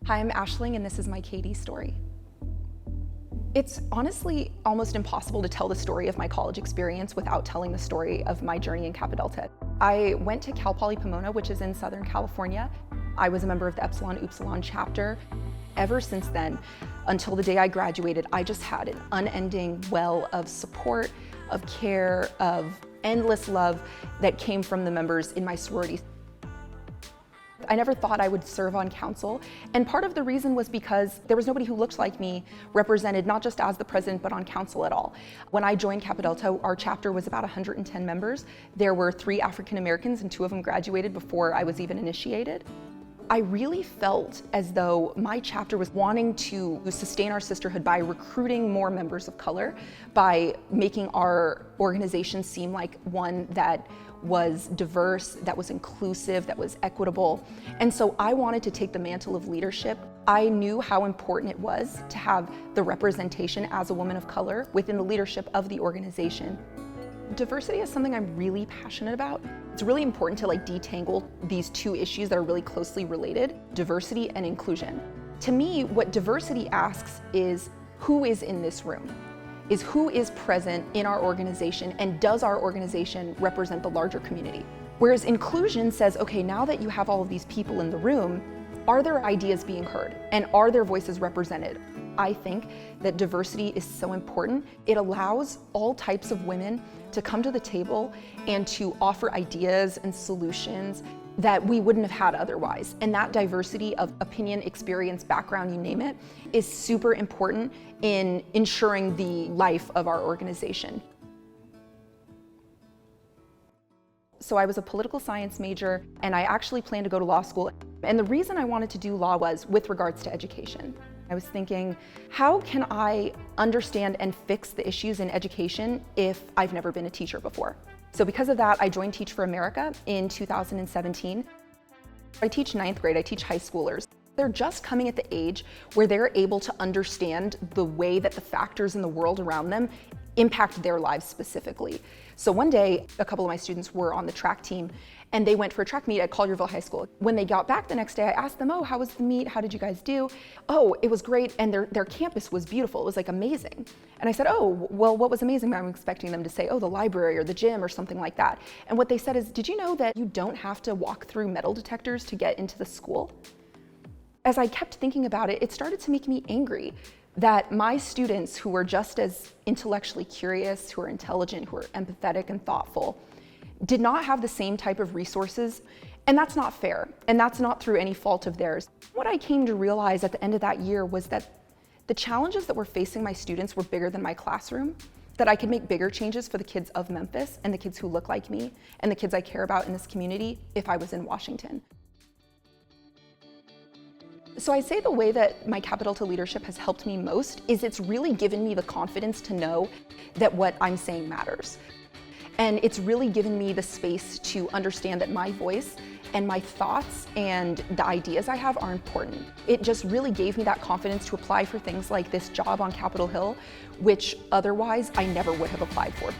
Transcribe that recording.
Hi, I'm Ashling, and this is my KD story. It's honestly almost impossible to tell the story of my college experience without telling the story of my journey in Kappa Delta. I went to Cal Poly Pomona, which is in Southern California. I was a member of the Epsilon Upsilon chapter. Ever since then, until the day I graduated, I just had an unending well of support, of care, of endless love that came from the members in my sorority. I never thought I would serve on council, and part of the reason was because there was nobody who looked like me represented, not just as the president, but on council at all. When I joined Kappa Delta, our chapter was about 110 members. There were 3 African Americans, and 2 of them graduated before I was even initiated. I really felt as though my chapter was wanting to sustain our sisterhood by recruiting more members of color, by making our organization seem like one that was diverse, that was inclusive, that was equitable. And so I wanted to take the mantle of leadership. I knew how important it was to have the representation as a woman of color within the leadership of the organization. Diversity is something I'm really passionate about. It's really important to detangle these 2 issues that are really closely related, diversity and inclusion. To me, what diversity asks is who is in this room? Is who is present in our organization, and does our organization represent the larger community? Whereas inclusion says, okay, now that you have all of these people in the room, are their ideas being heard and are their voices represented? I think that diversity is so important. It allows all types of women to come to the table and to offer ideas and solutions that we wouldn't have had otherwise. And that diversity of opinion, experience, background, you name it, is super important in ensuring the life of our organization. So I was a political science major, and I actually planned to go to law school. And the reason I wanted to do law was with regards to education. I was thinking, how can I understand and fix the issues in education if I've never been a teacher before? So because of that, I joined Teach for America in 2017. I teach 9th grade, I teach high schoolers. They're just coming at the age where they're able to understand the way that the factors in the world around them impact their lives specifically. So one day, a couple of my students were on the track team, and they went for a track meet at Collierville High School. When they got back the next day, I asked them, oh, how was the meet? How did you guys do? Oh, it was great, and their campus was beautiful. It was amazing. And I said, oh, well, what was amazing? I'm expecting them to say, oh, the library or the gym or something like that. And what they said is, did you know that you don't have to walk through metal detectors to get into the school? As I kept thinking about it, it started to make me angry that my students, who were just as intellectually curious, who are intelligent, who are empathetic and thoughtful, did not have the same type of resources. And that's not fair, and that's not through any fault of theirs. What I came to realize at the end of that year was that the challenges that were facing my students were bigger than my classroom, that I could make bigger changes for the kids of Memphis and the kids who look like me and the kids I care about in this community if I was in Washington. So I say the way that my Kappa Delta leadership has helped me most is it's really given me the confidence to know that what I'm saying matters. And it's really given me the space to understand that my voice and my thoughts and the ideas I have are important. It just really gave me that confidence to apply for things like this job on Capitol Hill, which otherwise I never would have applied for.